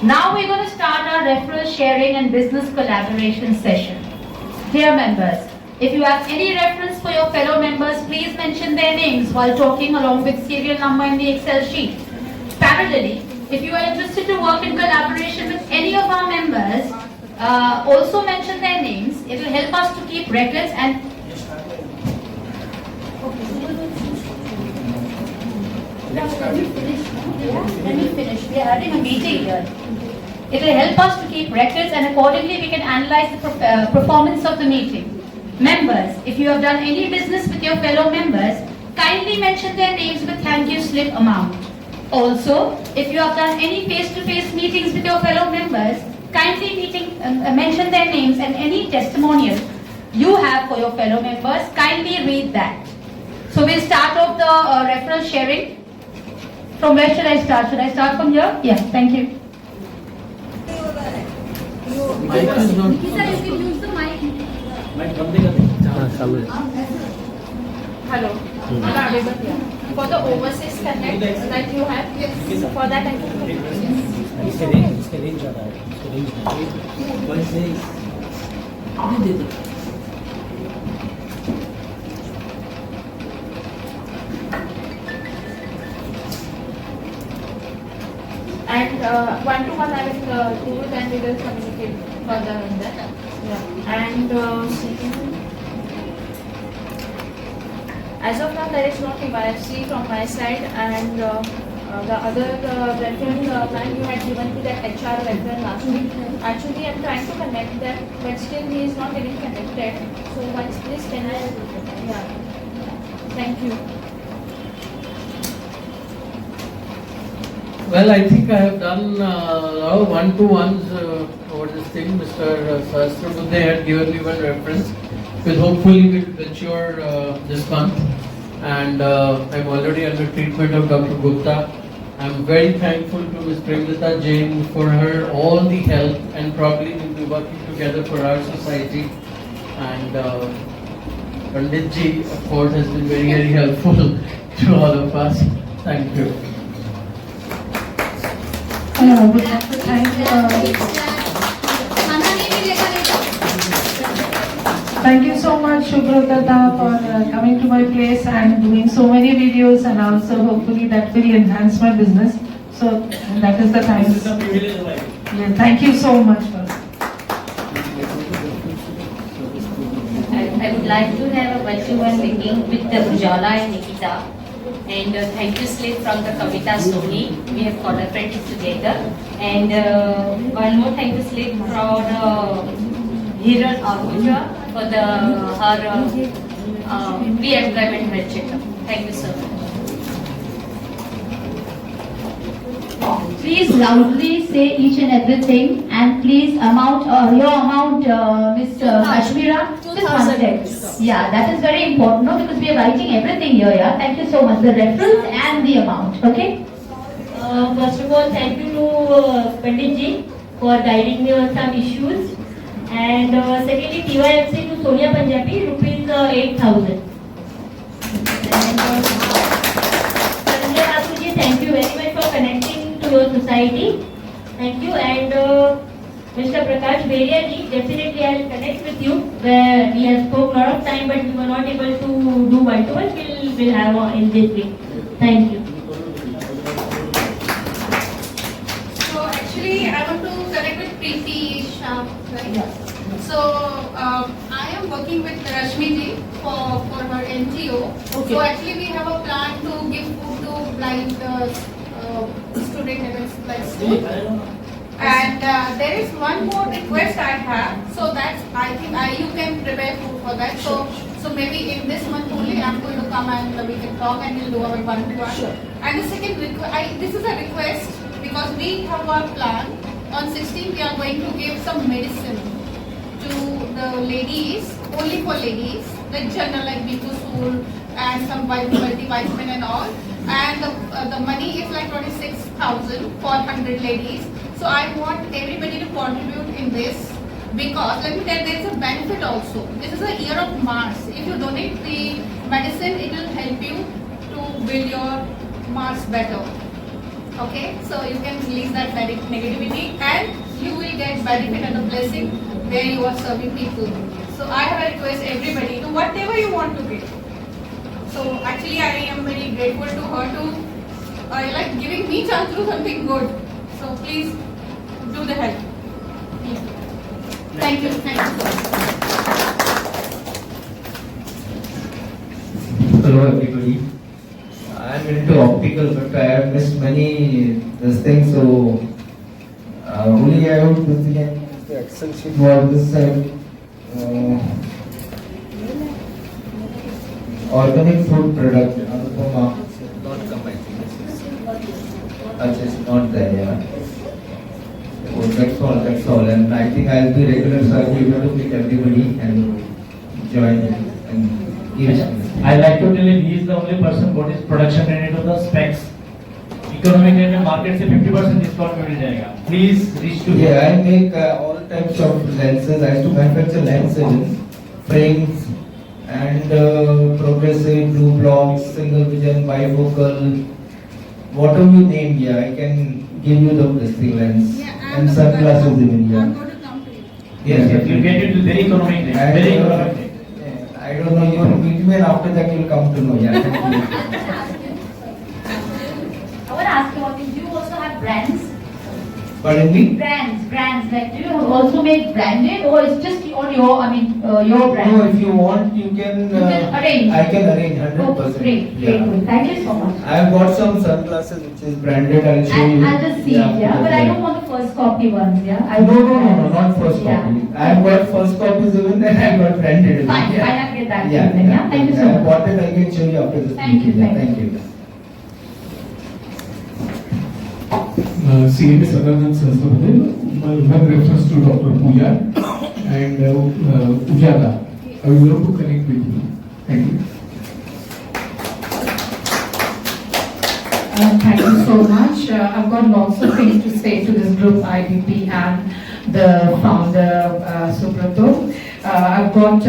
Now we're going to start our referral sharing and business collaboration session. Dear members, if you have any reference for your fellow members, please mention their names while talking along with serial number in the Excel sheet. Parallelly, if you are interested to work in collaboration with any of our members, also mention their names. It will help us to keep records and Let me finish. We are having a meeting here. It will help us to keep records and accordingly we can analyze the performance of the meeting. Members, if you have done any business with your fellow members, kindly mention their names with thank you slip amount. Also, if you have done any face-to-face meetings with your fellow members, kindly mention their names and any testimonial you have for your fellow members, kindly read that. So we'll start off the referral sharing. From where should I start? Should I start from here? Yeah, thank you. Mic is not. Nikita, you can use the mic. Mic बंद कर दे. Hello. For the overseas connect that you have, yes. For that I can. इसके range ज़्यादा है. इसके range वैसे दे दे. And one-to-one I will do it and we will communicate further on that. Yeah. And as of now there is no KYC from my side and the other referral plan you had given me that HR referral last week. Actually I am trying to connect them but still he is not getting connected. So once please can I? Yeah. Thank you. Well, I think I have done a lot of one-to-ones over this thing. Mr. Sahasrabuddhe had given me one reference, which hopefully will mature this month. And I'm already under treatment of Dr. Gupta. I'm very thankful to Ms. Premlata Jain for her all the help and probably we'll be working together for our society. And Pandit Ji, of course, has been very, very helpful to all of us. Thank you. Would like to thank you so much, Shubhrata, for coming to my place and doing so many videos, and also hopefully that will enhance my business. So that is the time. Yeah, thank you so much for that. I would like to have a one-to-one meeting with the Ujala and Nikita. And thank you slip from the Kavita Soni. We have collaborated together. And one more thank you slip from Hiran Ahuja for her re-employment health checkup. Thank you so much. Please loudly say each and everything, and please your amount, Mr. Kashmira, just 1 Yeah, that is very important, no? Because we are writing everything here, yeah. Thank you so much. The reference and the amount, okay? First of all, thank you to Pandit Ji for guiding me on some issues. And secondly, TYFC to Sonia Punjabi, rupees 8,000. And Sanjay Thakur Ji, thank you very much for connecting to your society. Thank you. And Mr. Prakash Beria Ji, definitely I will connect with you where we have spoke a lot of time but we were not able to do one-to-one. We'll have in this week. Thank you. So actually I want to connect with Preeti Shah, right? Yeah. So I am working with Rashmi Ji for her NGO. Okay. So actually we have a plan to give food to blind student in like school. And there is one more request I have. So that's I think you can prepare food for that. So maybe in this month only I'm going to come and we can talk and we'll do our one-to-one. Sure. And the second this is a request because we have our plan. On 16th we are going to give some medicine to the ladies, only for ladies, like general like B2 and some multivitamin and all. And the money is like 26,000 for 100 ladies. So I want everybody to contribute in this because let me tell you, there is a benefit also. This is a year of Mars. If you donate the medicine, it will help you to build your Mars better. Okay, so you can release that negativity and you will get benefit and a blessing where you are serving people. So I have a request everybody to whatever you want to give. So actually I am very grateful to her to like giving me chance to do something good. So please do the help. Thank you. Thank you so much. Hello everybody. I'm into optical, but I have missed many this thing, so only I would present the Excel sheet for this side. Organic food product, Anupama. Not come, I think. It's not there, yeah. Oh, that's all. And I think I'll be regular, so I'll be able to meet everybody and join and give. I like to tell you, he is the only person what is production related to the specs. Economic rate में market से 50% discount में मिल जाएगा. Please reach to him. Yeah, I make all types of lenses. I used to manufacture lenses, frames, and progressive, blue blocks, single vision, bifocal, whatever you name. Yeah, I can give you the listing lens and sunglasses even. I'm Yeah. going to come to you. Yes, you get it very economic rate. And, Very economic rate. I don't know. You will meet me, and after that you will come to know. Yeah, thank you. I want to ask you one thing. Do you also have brands? Pardon me. Brands. Like, do you also make branded, or it's just on your? I mean, your brand. No, if you want, you can. You can arrange. I can arrange Oh, 100%. great. Yeah. Good. Thank you so much. I have got some sunglasses which is branded. I'll show you. I'll just see it, yeah. But I don't want the first copy ones, yeah. No, not first Yeah. copy. I have got first copies even, and I have got branded even. Fine, Yeah. I'll get that to Yeah, you then, yeah. Thank you so I have much. bought it. I can show you after this Thank you, meeting. Yeah, thank Thank you. CMA Sadanand Sahasrabudhe, with reference to Dr. Pooja and Ujala. I would love to connect with you. Thank you. Thank you so much. I've got lots of things to say to this group, IBP and the founder, Subrato. I've got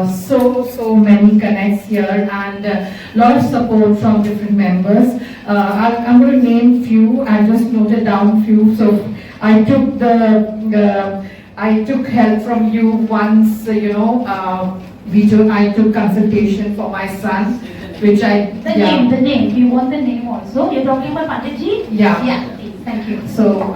so many connects here and a lot of support from different members. I'm going to name few. I just noted down few. So I took I took help from you once. I took consultation for my son, which I The name. Do you want the name also? You're talking about Panditji? Yeah. Yeah, please. Thank you. So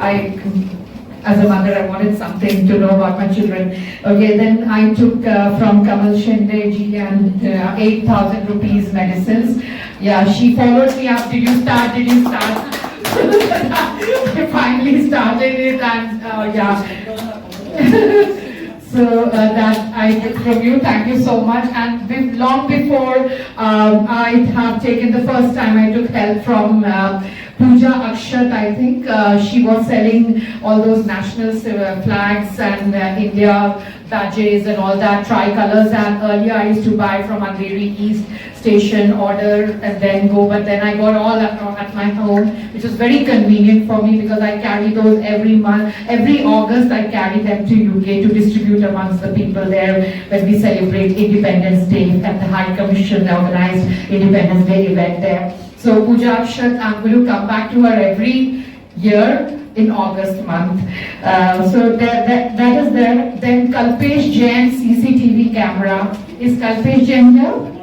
as a mother, I wanted something to know about my children. Okay, then I took from Kamal Shinde ji and 8,000 rupees medicines. Yeah, she followed me up. Did you start? I finally started it and yeah. So that I took from you, thank you so much. And long before I have taken the first time, I took help from Pooja Akshat, I think. She was selling all those national flags and India badges and all that, tricolors. And earlier I used to buy from Andheri East Station, order and then go. But then I got all at my home, which was very convenient for me because I carry those every month. Every August I carry them to UK to distribute amongst the people there when we celebrate Independence Day and the High Commission organized Independence Day event there. So Pooja Akshat, I'm going to come back to her every year in August month. So that is there. Then Kalpesh Jain CCTV camera. Is Kalpesh Jain here?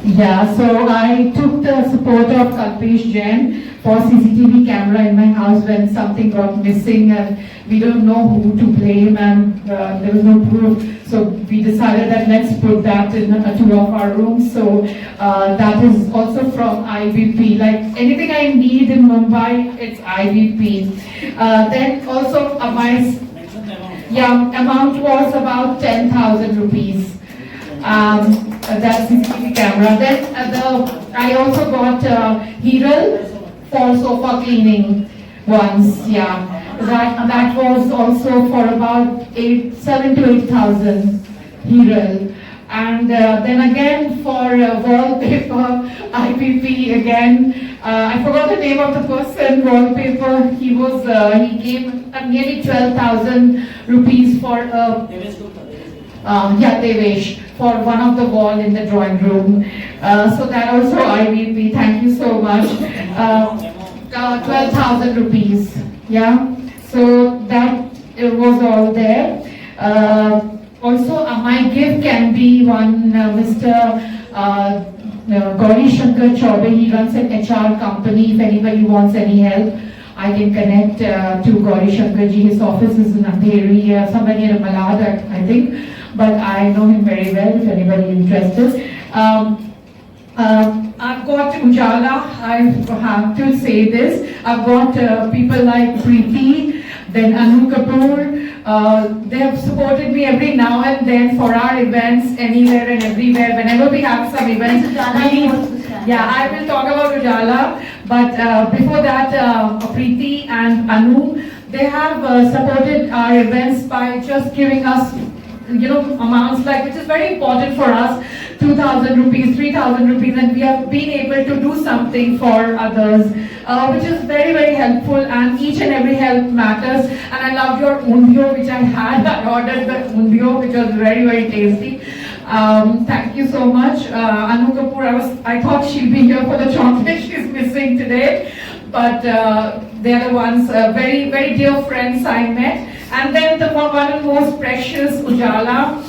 Yeah, so I took the support of Kalpesh Jain for CCTV camera in my house when something got missing and we don't know who to blame and there was no proof. So we decided that let's put that in two of our rooms. So that is also from IBP. Like anything I need in Mumbai, it's IBP. Then also my amount was about 10,000 rupees. That's CCTV camera. Then I also got Heral for sofa cleaning once. Yeah, that was also for about 7,000 to 8,000 Heral. And then again for wallpaper, IPP again. I forgot the name of the person. Wallpaper. He gave nearly 12,000 rupees for. Devesh, for one of the wall in the drawing room. So that also I will be, thank you so much. 12,000 rupees, yeah. So that was all there. Also, my gift can be one Mr. Gauri Shankar Chaubey. He runs an HR company. If anybody wants any help, I can connect to Gauri Shankar ji. His office is in Andheri, somewhere near Malad, I think. But I know him very well, if anybody is interested. I've got Ujala, I have to say this. I've got people like Preeti, then Anu Kapoor. They have supported me every now and then for our events, anywhere and everywhere. Whenever we have some events, yeah, I will talk about Ujala. But before that, Preeti and Anu, they have supported our events by just giving us, amounts like, which is very important for us, 2,000 rupees, 3,000 rupees, and we have been able to do something for others, which is very, very helpful, and each and every help matters. And I loved your undio, which I had. I ordered the undio, which was very, very tasty. Thank you so much. Anu Kapoor, I thought she'd be here for the chocolate. She's missing today. But they're the ones, very, very dear friends I met. And then the one of the most precious, Ujala,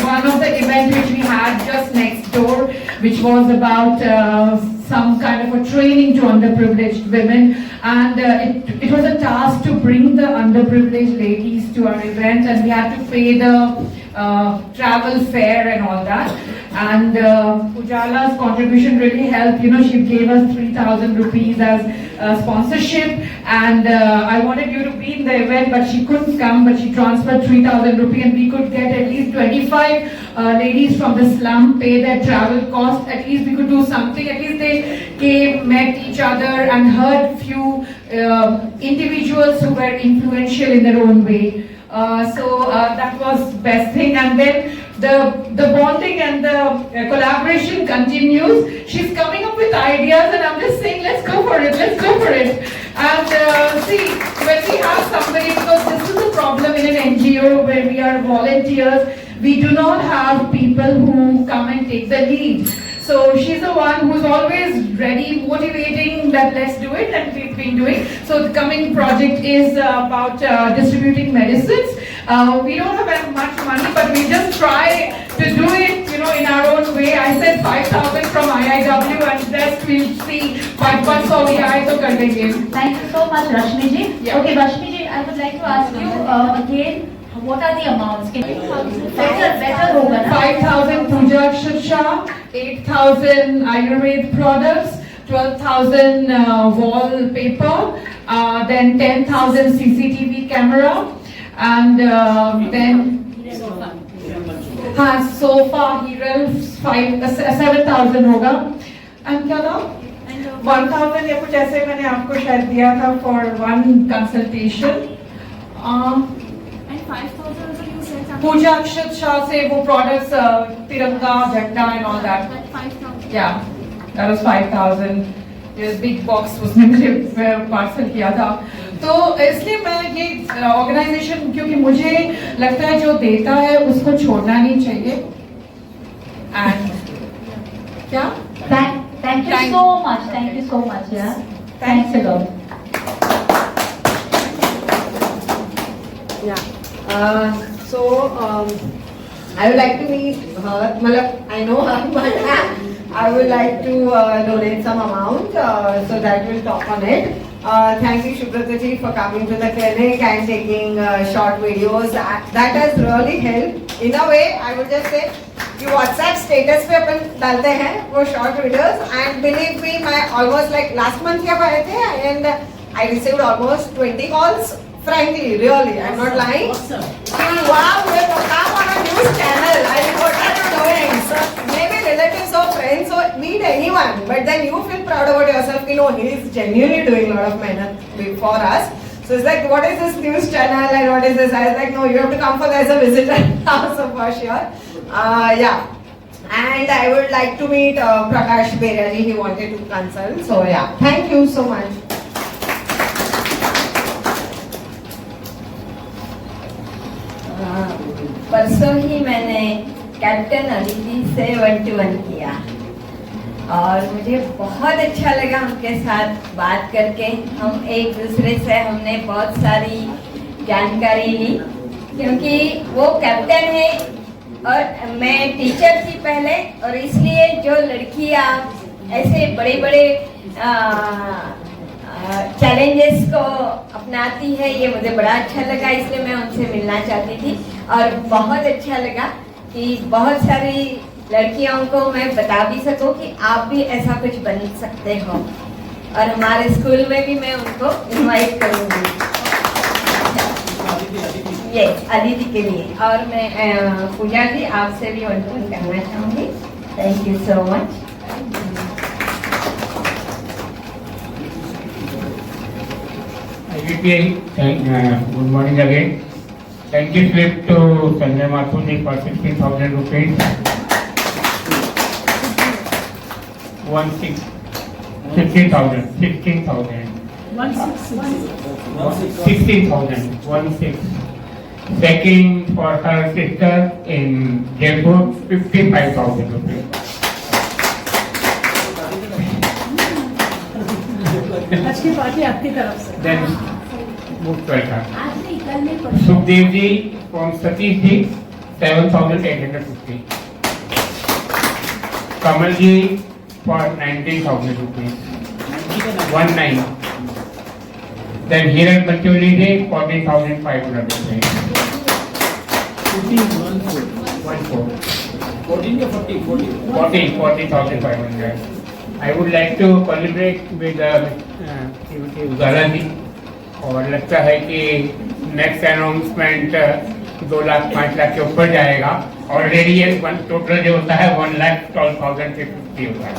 one of the events which we had just next door, which was about some kind of a training to underprivileged women, and it was a task to bring the underprivileged ladies to our event, and we had to pay the travel fare and all that. And Ujala's contribution really helped. She gave us 3,000 rupees as sponsorship, and I wanted you to be in the event, but she couldn't come, but she transferred 3,000 rupees, and we could get at least 25 ladies from the slum pay their travel cost. At least we could do something. At least they came, met each other, and heard few individuals who were influential in their own way. So that was best thing. And then the bonding and the collaboration continues. She's coming up with ideas, and I'm just saying, let's go for it, let's go for it. And see, when we have somebody, because this is a problem in an NGO where we are volunteers, we do not have people who come and take the lead. So she's the one who's always ready, motivating that let's do it, and we've been doing. So the coming project is about distributing medicines. We don't have much money, but we just try to do it, in our own way. I said 5,000 from IIW, and rest we'll see. But so we are to continue. Thank you so much, Rashmi ji. Yeah. Okay, Rashmi ji, I would like to ask you again, what are the amounts? Can you better hoga na? 5,000 Puja Shiksha, 8,000 Ayurved products, 12,000 wallpaper, then 10,000 CCTV camera, and then sofa, Hiral, 7,000 होगा. And क्या था? 1,000 या कुछ ऐसे मैंने आपको शायद दिया था for one consultation. And 5,000 also you said something. Pooja Akshat Shah se wo products, Tiranga, Jagda and all that. That 5,000. Yeah, that was 5,000. This big box उसने मुझे पार्सल किया था. तो इसलिए मैं ये ऑर्गेनाइजेशन, क्योंकि मुझे लगता है जो देता है उसको छोड़ना नहीं चाहिए. And क्या? Thank you so much. Thank you so much. Yeah. Thanks a lot. Yeah. I would like to meet her. I know her, but I would like to donate some amount, so that we'll talk on it. Thank you, Shubrata ji, for coming to the clinic and taking short videos. That has really helped. In a way, I would just say, कि WhatsApp status पे अपन डालते हैं वो short videos, and believe me, मैं almost like last month क्या पाए थे, and I received almost 20 calls. Frankly, really, I'm not lying. Awesome. Wow, we're come on a news channel. I mean, what are you doing? So maybe relatives or friends or meet anyone, but then you feel proud about yourself. He is genuinely doing a lot of mehnat for us. So it's like, what is this news channel and what is this? I was like, no, you have to come for this as a visitor. So for sure. Yeah. And I would like to meet Prakash Beriaji. He wanted to consult. So yeah, thank you so much. Personally, captain Aditi से 1-to-1 किया और मुझे बहुत अच्छा लगा उनके साथ बात करके। हम एक दूसरे से हमने बहुत सारी जानकारी ली, क्योंकि वो कैप्टन है और मैं टीचर थी पहले, और इसलिए जो लड़कियां ऐसे बड़े बड़े चैलेंजेस को अपनाती है, ये मुझे बड़ा अच्छा लगा, इसलिए मैं उनसे मिलना चाहती थी। और बहुत अच्छा लगा कि बहुत सारी लड़कियों को मैं बता भी सकूं कि आप भी ऐसा कुछ बन सकते हो, और हमारे स्कूल में भी मैं उनको इनवाइट करूंगी। यस, अदिति के लिए। और मैं पूजा जी आपसे भी 1-to-1 करना चाहूँगी। Thank you so much. Good morning again. Thank you slip to Sanjay Mathur ji for 16,000 rupees. 16,000. 16,000. Second for her sister in Jaipur, 55,000 rupees. आज की पार्टी आपकी तरफ से। Then most welcome. Sukhdev ji from Satish ji, 7,850. Kamal ji for 19,000 rupees. 19. Then Hiran Pancholi ji, 14,500 rupees. 40,500. I would like to collaborate with Ujala ji, और लगता है कि next announcement 2 lakh 5 lakh के ऊपर जाएगा। ऑलरेडी ये टोटल जो होता है 1,12,050 होता है।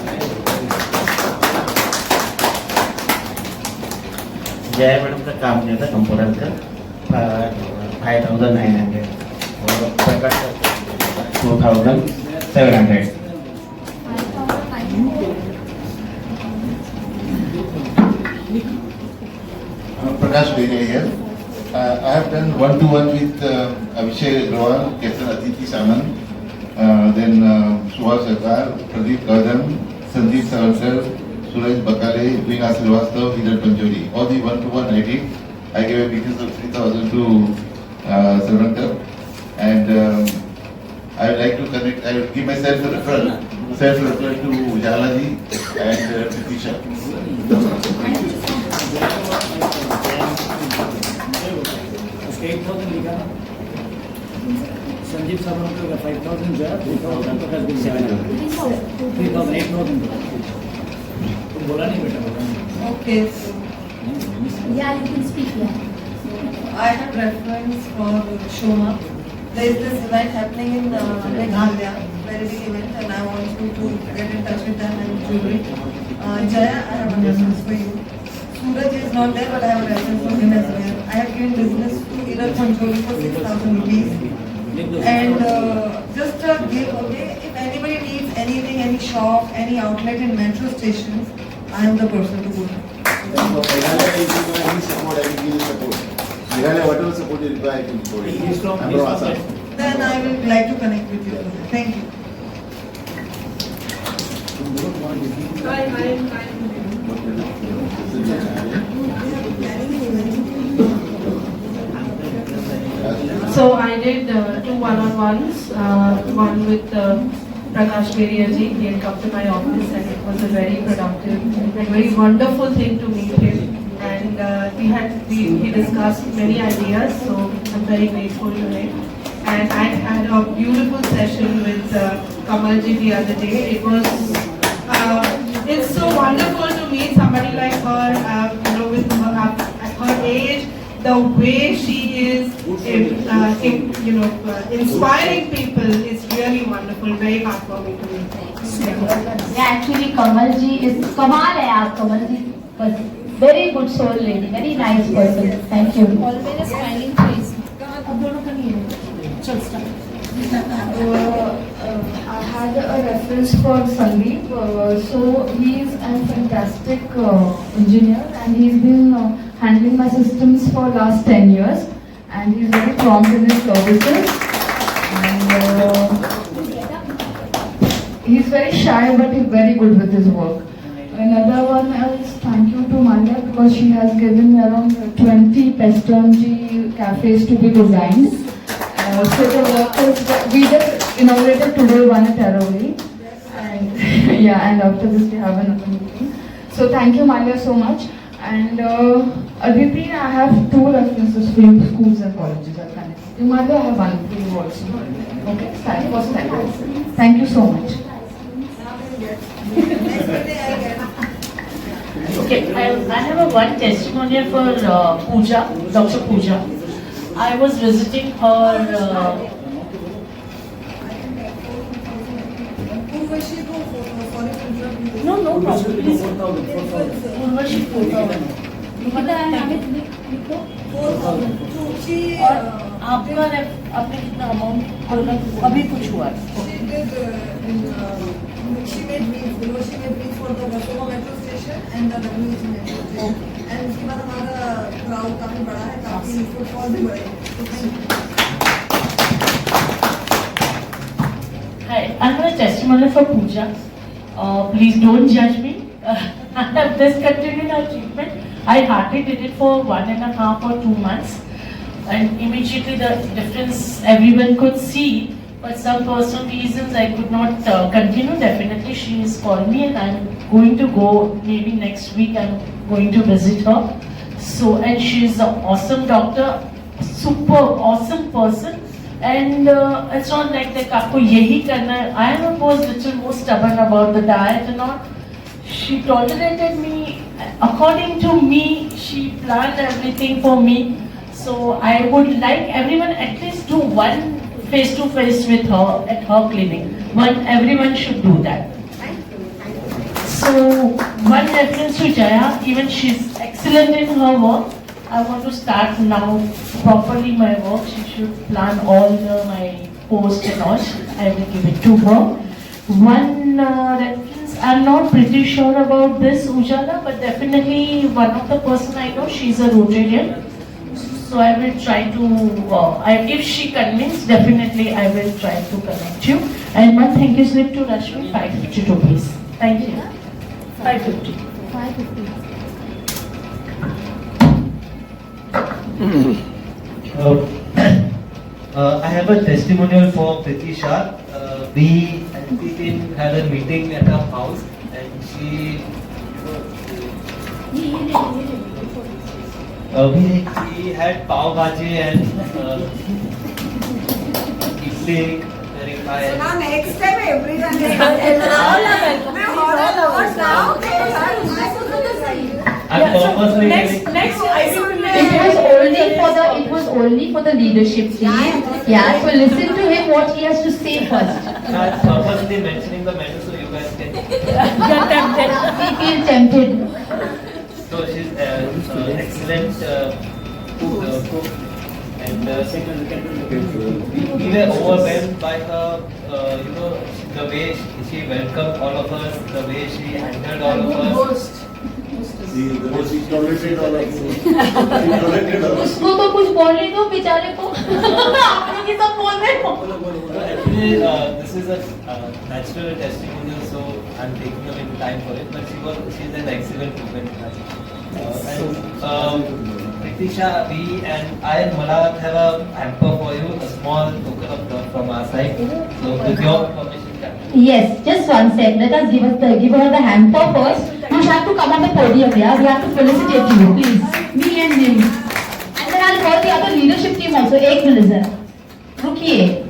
जय मैडम का काम किया था कंप्यूटर का 5,900 और प्रकाश 2,700। Prakash Beria here. I have done 1-to-1 with Abhishek Agrawal, Captain Aditi Saman, then Suhas Sarkar, Pradeep Kadam, Sandeep Savarkar, Suraj Bakale, Veena Srivastava, Hiran Pancholi. All the 1-to-1 I did. I gave a business of 3,000 to Sarvankar, and I would like to connect. I will give myself a referral to Ujala ji and Pritisha. Sanjeev Sawant का 5,000 जो है 3,000 तो has been 700 3,000 8,000 तुम बोला नहीं बेटा बोला Okay. Yeah, you can speak. Yeah. I have reference for Shoma. There is this event happening in Meghalaya, very big event, and I want you to get in touch with them and jewelry. Jaya, I have a reference for you. Suraj is not there, but I have a reference for him as well. I have given business to Hiran Pancholi for 6,000 rupees. And just give, okay, if anybody needs anything, any shop, any outlet in metro stations, I am the person to go to. Any support, I will give you support. Whatever support you require, I can support you. I'm from Assam. Then I will like to connect with you. Thank you. So I did 2 one-on-ones, one with Prakash Beria ji. He had come to my office and it was a very productive and very wonderful thing to meet him. And he discussed many ideas, so I'm very grateful to him. And I had a beautiful session with Kamal ji the other day. It was it's so wonderful to meet somebody like her, with her age. The way she is, inspiring people is really wonderful, very heartwarming to me. Yeah, actually Kamal ji is kamal hai aap. Kamal ji was very good soul lady, very nice person. Thank you. Always a smiling face. अब दोनों का नहीं है. चल start. I had a reference for Sandeep. So he is a fantastic engineer and he's been handling my systems for last 10 years and he's very prompt in his services. And He's very shy, but he's very good with his work. Another one else, thank you to Manya because she has given around 20 Pestonji cafes to be designed. So the workers, we just inaugurated today one at Aravali. And yeah, and after this we have another meeting. So thank you Manya so much. And Aditi, I have 2 references for you, schools and colleges. I'll connect. Manya, I have one for you also. Okay, thank you so much. Okay, I have one testimonial for Pooja, Dr. Pooja. I was visiting her. No problem. Please. Urvashi 4,000. और आपने कितना amount बोला अभी कुछ हुआ She made meals for the Versova metro station and the Beverly Hills metro station. And उसके बाद हमारा crowd काफी बड़ा है, काफी footfall भी बड़े हैं. Hi, I have a testimonial for Pooja. Please don't judge me. I have discontinued our treatment. I hardly did it for 1.5 or 2 months, and immediately the difference everyone could see. But some personal reasons I could not continue. Definitely she has called me and I'm going to go maybe next week. I'm going to visit her. So, and she is an awesome doctor, super awesome person. And it's not like that आपको यही करना है. I am was little more stubborn about the diet and all. She tolerated me. According to me, she planned everything for me. So I would like everyone at least do one face-to-face with her at her clinic. Everyone should do that. So, one reference to Jaya, even she's excellent in her work. I want to start now properly my work. She should plan all my posts and all. I will give it to her. One reference, I'm not pretty sure about this Ujala, but definitely one of the person I know, she's a Rotarian. So I will try to, if she convinced, definitely I will try to connect you. And one thank you slip to Rashmi, 550 rupees. Thank you. 550. 550. I have a testimonial for Priti Shah. We and Titin had a meeting at her house and she we had pav bhaji and idli, very fine. So now next time everyone is all are welcome. I'm purposely Next, I will. It was only for the leadership team. Yeah, so listen to him what he has to say first. I'm purposely mentioning the menu so you guys can. We feel tempted. So she's excellent cook and we were overwhelmed by her, the way she welcomed all of us, the way she handled all of us. उसको तो कुछ बोलने दो बेचारे को आप लोग ये सब बोल रहे हो. Actually, this is a natural testimonial, so I'm taking a little time for it. But she's an excellent woman. Pritisha, we and I and Malad have a hamper for you, a small token of love from our side. So with your permission. Yes, just one sec. Let us give her the hamper first. You have to come on the podium, yeah. We have to felicitate you, please. Me and him. And then I'll call the other leadership team also. एक minute जरा. रुकिए.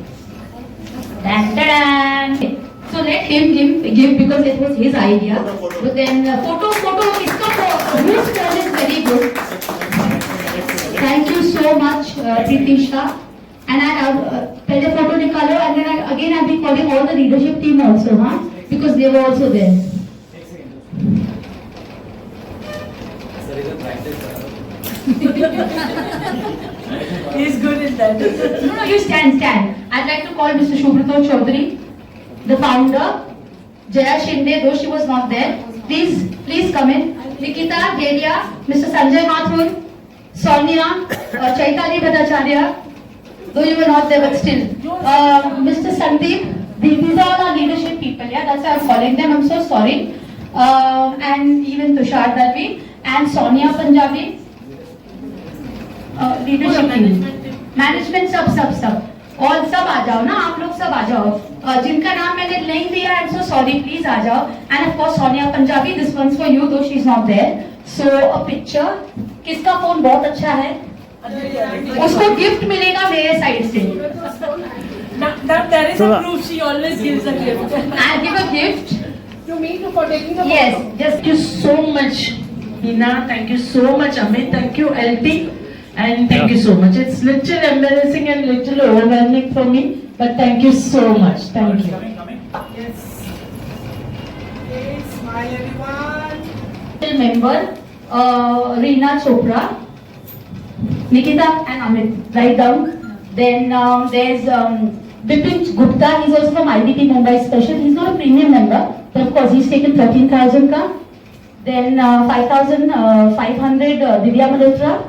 So let him give because it was his idea. But then photo इसका whose turn is very good. Thank you so much, Pritisha. And I have पहले photo निकालो and then I'll be calling all the leadership team also, huh? Because they were also there. He's good in that. No, you stand. I'd like to call Mr. Shubhrata Chaudhary, the founder. Jaya Shinde, though she was not there. Please come in. Nikita, Delia, Mr. Sanjay Mathur, Sonia, Chaitanya Bhattacharya, though you were not there but still. Mr. Sandeep, These are all our leadership people, yeah, that's why I'm calling them, I'm so sorry. And even Tushar Dalvi and Sonia Punjabi. Leadership team. Management सब. और सब आ जाओ ना, आप लोग सब आ जाओ. जिनका नाम मैंने नहीं दिया, I'm so sorry, please आ जाओ. And of course Sonia Punjabi, this one's for you, though she's not there. So a picture. किसका फोन बहुत अच्छा है? उसको गिफ्ट मिलेगा मेरे साइड से. Now there is a proof, she always gives a gift. I'll give a gift. To me for taking the Yes, photo. just Thank you so much, Hina. Thank you so much, Amit. Thank you, LT. And thank you so much. It's little embarrassing and little overwhelming for me, but thank you so much. Thank you. Yes. Okay, smile everyone. Member, Reena Chopra, Nikita and Amit, write down. Then there's Bipin Gupta, he's also from IDP Mumbai Special. He's not a premium member, but of course he's taken 13,000 ka. Then 5,500 Divya Malhotra.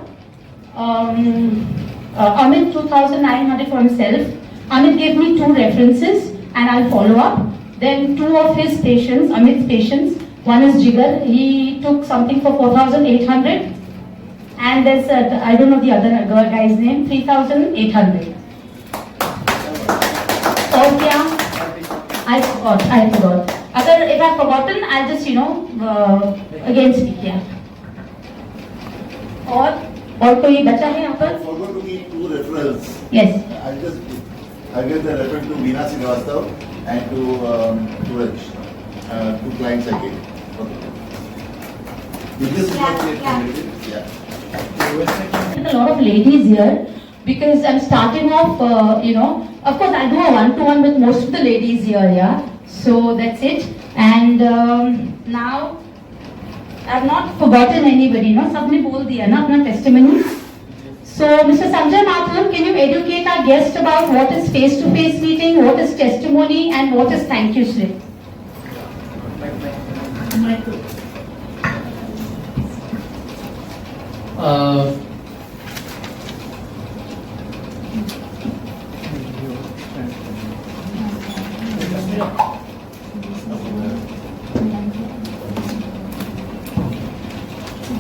Amit 2,900 for himself. Amit gave me 2 references and I'll follow up. Then 2 of his patients, Amit's patients. One is Jigar, he took something for 4,800. And there's, I don't know the other guy's name, 3,800. और क्या? I forgot. If I've forgotten, I'll just, again speak, yeah. और कोई बचा है यहाँ पर? I forgot to give 2 referrals. Yes. I gave the reference to Veena Srivastava and to Suraj. 2 clients I gave. Okay. This is what we have committed. Yeah. A lot of ladies here because I'm starting off, of course I do a one-to-one with most of the ladies here, yeah. So that's it. And now I've not forgotten anybody, सबने बोल दिया ना अपना testimony. So Mr. Sanjay Mathur, can you educate our guests about what is face-to-face meeting, what is testimony, and what is thank you slip?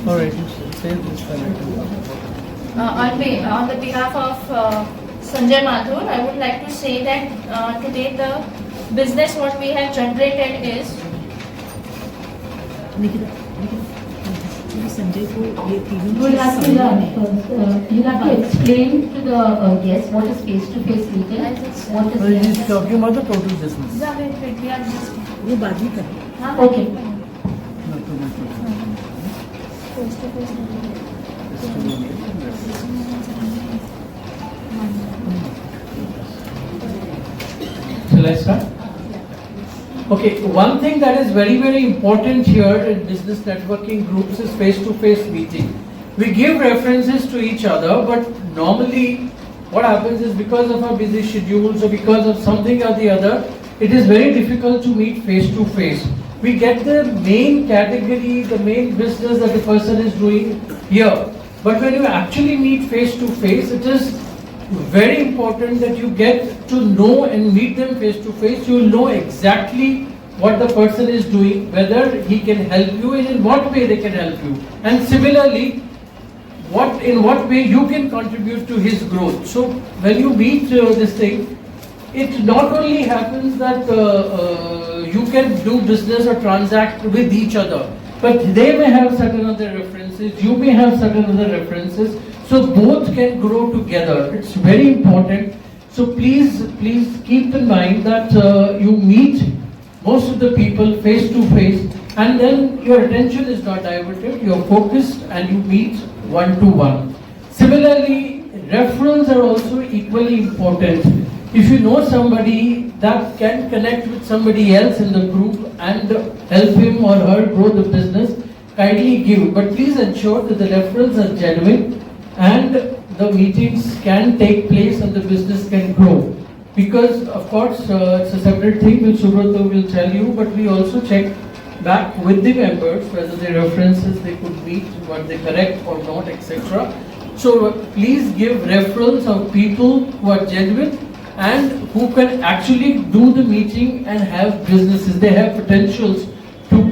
Alright, say this on the behalf of Sanjay Mathur, I would like to say that today the business what we have generated is You'll have to learn first. You'll have to explain to the guests what is face-to-face meeting, what is. He's talking about the total business. we are just Okay. face-to-face Shall I start? Okay, one thing that is very, very important here in business networking groups is face-to-face meeting. We give references to each other, but normally what happens is because of our busy schedules or because of something or the other, it is very difficult to meet face-to-face. We get the main category, the main business that the person is doing here. But when you actually meet face-to-face, it is very important that you get to know and meet them face-to-face. You will know exactly what the person is doing, whether he can help you and in what way they can help you. And similarly, in what way you can contribute to his growth. So when you meet this thing, it not only happens that you can do business or transact with each other, but they may have certain other references, you may have certain other references, so both can grow together. It's very important. So please keep in mind that you meet most of the people face to face, and then your attention is not diverted, you're focused and you meet one-to-one. Similarly, referrals are also equally important. If you know somebody that can connect with somebody else in the group and help him or her grow the business, kindly give. But please ensure that the referrals are genuine and the meetings can take place and the business can grow. Because of course it's a separate thing which Subrata will tell you, but we also check back with the members whether the references they could meet, were they correct or not, etc. So please give referrals of people who are genuine and who can actually do the meeting and have businesses. They have potentials to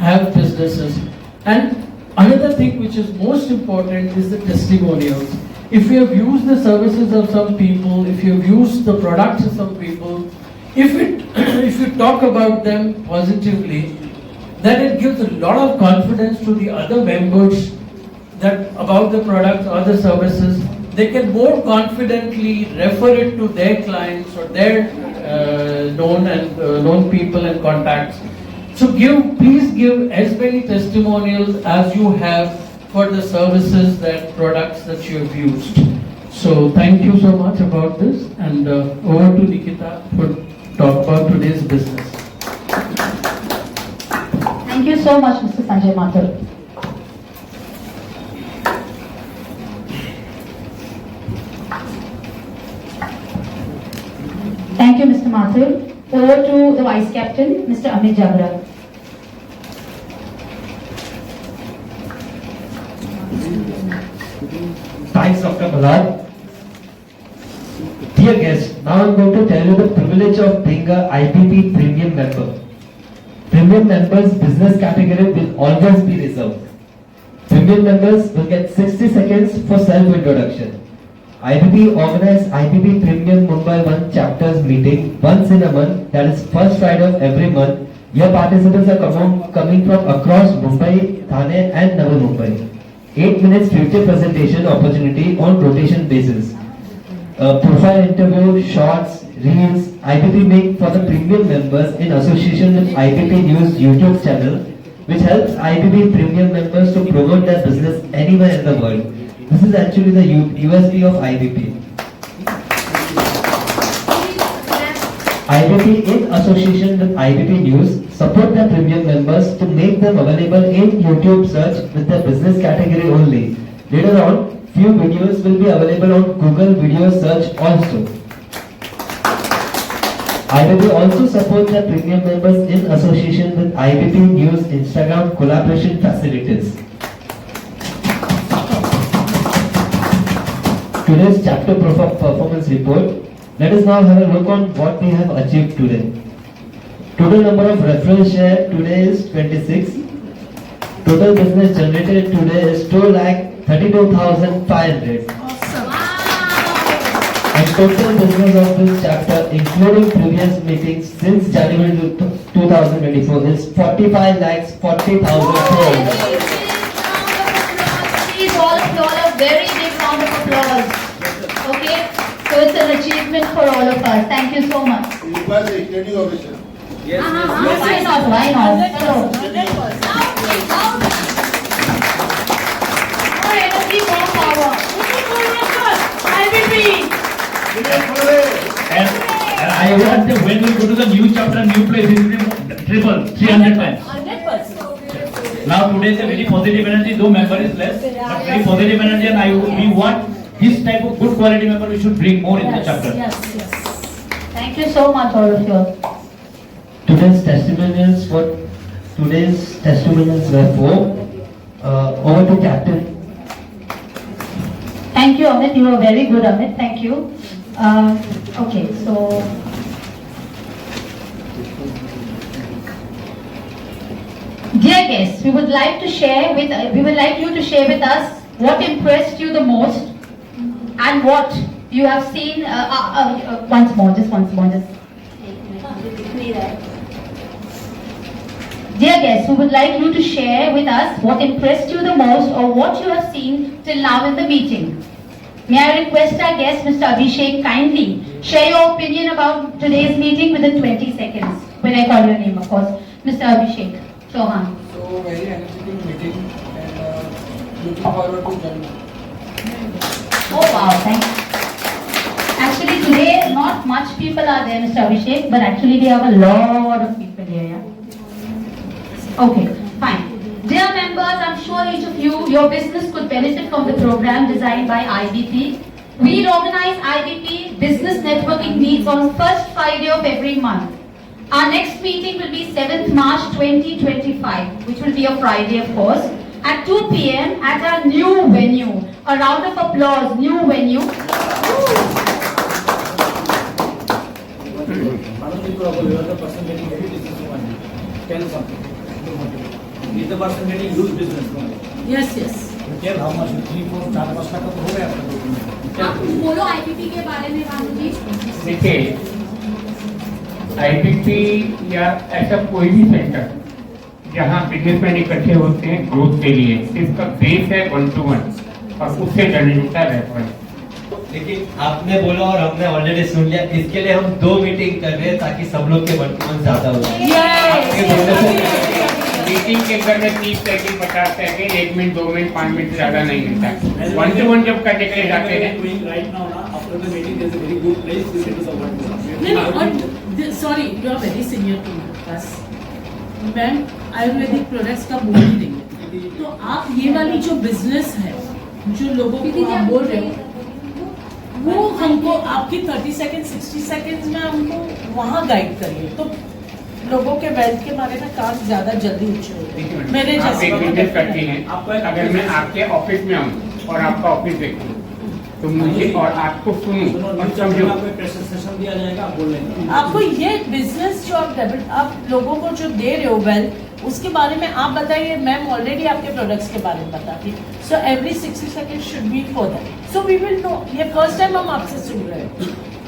have businesses. And another thing which is most important is the testimonials. If you have used the services of some people, if you have used the products of some people, if you talk about them positively, then it gives a lot of confidence to the other members that about the products or the services. They can more confidently refer it to their clients or their known people and contacts. So please give as many testimonials as you have for the services that products that you have used. So thank you so much about this, and over to Nikita for talk about today's business. Thank you so much, Mr. Sanjay Mathur. Thank you, Mr. Mathur. Over to the Vice Captain, Mr. Amit Jabra. Thanks, Dr. Malad. Dear guests, now I'm going to tell you the privilege of being a IBP Premium member. Premium members' business category will always be reserved. Premium members will get 60 seconds for self-introduction. IBP organizes IBP Premium Mumbai 1 chapters meeting once in a month, that is first Friday of every month. Here participants are coming from across Mumbai, Thane and Navi Mumbai. 8 minutes future presentation opportunity on rotation basis. Profile interview, shorts, reels, IBP make for the premium members in association with IBP News YouTube channel, which helps IBP premium members to promote their business anywhere in the world. This is actually the USP of IBP. IBP in association with IBP News support the premium members to make them available in YouTube search with the business category only. Later on, few videos will be available on Google Video Search also. IBP also support the premium members in association with IBP News Instagram collaboration facilities. Today's chapter performance report. Let us now have a look on what we have achieved today. Total number of referral share today is 26. Total business generated today is 2,32,500. And total business of this chapter, including previous meetings since January 2024, is 45,40,000 crores. Please all of you all a very big round of applause. Okay? So it's an achievement for all of us. Thank you so much. Request a standing ovation. Yes, why not? Why not? Hello. More energy, more power. IBP. And I want that when we go to the new chapter, new place, it will be triple, 300 times. 100%. Now today is a very positive energy, though member is less, but very positive energy, and we want this type of good quality member we should bring more in the chapter. Yes. Thank you so much, all of you. Today's testimonials were for. Over to Captain. Thank you, Amit. You were very good, Amit. Thank you. Okay, so dear guests, we would like you to share with us what impressed you the most and what you have seen. Once more. Dear guests, we would like you to share with us what impressed you the most or what you have seen till now in the meeting. May I request our guest, Mr. Abhishek, kindly share your opinion about today's meeting within 20 seconds. When I call your name, of course. Mr. Abhishek Chauhan. So, very energetic meeting and looking forward to join. Oh wow, thanks. Actually today not much people are there, Mr. Abhishek, but actually we have a lot of people here, yeah? Okay, fine. Dear members, I'm sure each of you, your business could benefit from the program designed by IBP. We organize IBP business networking meets on first Friday of every month. Our next meeting will be 7th March 2025, which will be a Friday, of course, at 2 p.m. at our new venue. A round of applause, new venue. very probable you are the person getting very business money. Tell something. Is the person getting huge business money? Yes, yes. Tell how much? 3, 4, 4, 5 lakh का तो हो गया आपका document. आप कुछ बोलो IPP के बारे में रानू जी. देखिए, आईपीपी या ऐसा कोई भी सेंटर जहाँ बिजनेसमैन इकट्ठे होते हैं ग्रोथ के लिए, इसका बेस है 1-to-1 और उससे जनरेट रेफरेंस. लेकिन आपने बोला और हमने ऑलरेडी सुन लिया, इसके लिए हम 2 मीटिंग कर रहे हैं ताकि सब लोग के 1-to-1 ज्यादा हो जाए. मीटिंग के अंदर में 30 second 50 second 1 minute 2 minute 5 minute से ज्यादा नहीं मिलता. 1-to-1 जब करने के लिए जाते हैं Right now, after the meeting, there is a very good place to sit with the 1-to-1. नहीं, sorry, you are very senior to us. Ma'am Ayurvedic products का बोल ही देंगे, तो आप ये वाली जो बिजनेस है, जो लोगों को आप बोल रहे हो, वो हमको आपकी 30 सेकंड 60 सेकंड्स में हमको वहाँ गाइड करिए, तो लोगों के वेल्थ के बारे में काम ज्यादा जल्दी उछले. मेरे आप एक बिजनेस जैसे करती हैं, अगर मैं आपके ऑफिस में आऊँ और आपका ऑफिस देखूँ तो मुझे और आपको सुनूं और समझूं. आपको प्रेजेंटेशन दिया जाएगा, आप बोल लेंगे. आपको ये बिजनेस जो आप लोगों को जो दे रहे हो वेल्थ, उसके बारे में आप बताइए. मैम ऑलरेडी आपके प्रोडक्ट्स के बारे में बताती, so every 60 second should be for that. So we will know. ये फर्स्ट टाइम हम आपसे सुन रहे हैं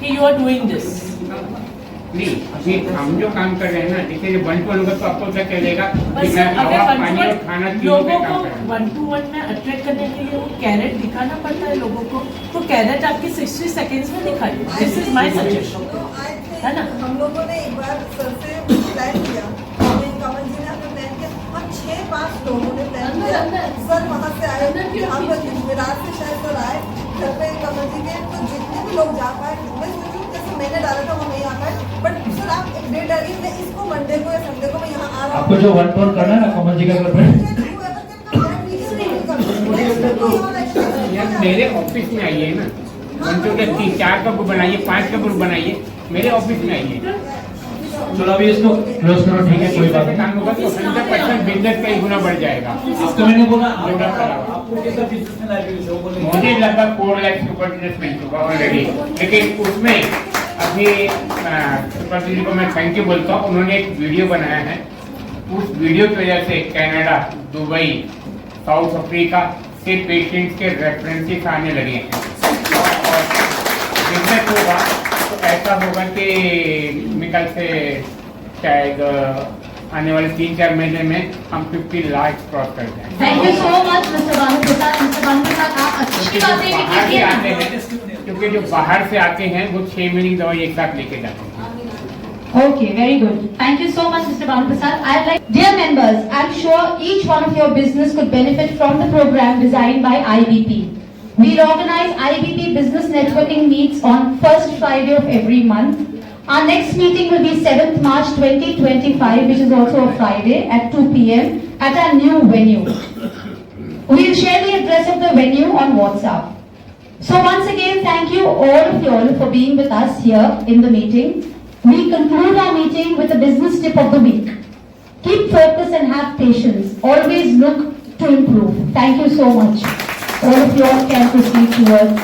कि यू आर डूइंग दिस. नहीं, अभी हम जो काम कर रहे हैं ना, देखिए जब 1-to-1 होगा तो आपको क्या चलेगा कि बस मैं अगर हवा पानी और खाना तीनों पे लोगों काम को कर रहा हूं. 1-to-1 में अट्रैक्ट करने के लिए वो कैरेट दिखाना पड़ता है लोगों को, तो कैरेट आपकी 60 सेकंड्स में दिखाइए. दिस इज माय सजेशन, है ना. हम लोगों ने एक बार सर से प्लान किया, कमल जी ने हमें प्लान किया, हम 6-5 लोगों ने प्लान किया. सर वहाँ से आए, हम गुजरात से शायद सर आए घर पे कमल जी के, तो जितने भी लोग जा पाए, मैं सोचूं जैसे मैंने डाला था वो नहीं आ पाए, बट सर आप एक डेट डालिए, मैं इसको मंडे को या संडे को मैं यहाँ आ रहा हूँ. आपको जो 1-to-1 करना है ना कमल जी का घर पे, मेरे ऑफिस में आइए ना. 1-to-1 3-4 का ग्रुप बनाइए, 5 का ग्रुप बनाइए, मेरे ऑफिस में आइए. चलो अभी इसको क्लोज करो, ठीक है, कोई बात नहीं. काम होगा तो 100% बिजनेस कई गुना बढ़ जाएगा. आपको मैंने बोला आपको कैसा बिजनेस में लाइफ है, बोले मुझे लगभग 4 लाख के ऊपर बिजनेस मिल चुका ऑलरेडी. लेकिन उसमें अभी सुपर जी को मैं थैंक यू बोलता हूँ. उन्होंने एक वीडियो बनाया है, उस वीडियो की वजह से कनाडा, दुबई, साउथ अफ्रीका से पेशेंट्स के रेफरेंसेस आने लगे हैं. और बिजनेस होगा तो ऐसा होगा कि निकल से शायद आने वाले 3-4 महीने में हम 50 लाख क्रॉस कर जाएंगे. Thank you so much mister Bhanu Prasad. Mister Bhanu Prasad आप अच्छी बातें भी बाहर से कीजिए आते ना. हैं, क्योंकि जो बाहर से आते हैं वो 6 महीने की दवाई एक साथ लेके जाते हैं. Okay, very good. Thank you so much, Mr. Banu Prasad. I'd like, dear members, I'm sure each one of your business could benefit from the program designed by IBP. We'll organize IBP business networking meets on first Friday of every month. Our next meeting will be 7th March 2025, which is also a Friday at 2 p.m. at our new venue. We'll share the address of the venue on WhatsApp. So once again, thank you all of you all for being with us here in the meeting. We conclude our meeting with the business tip of the week. Keep focus and have patience. Always look to improve. Thank you so much. All of you all can proceed towards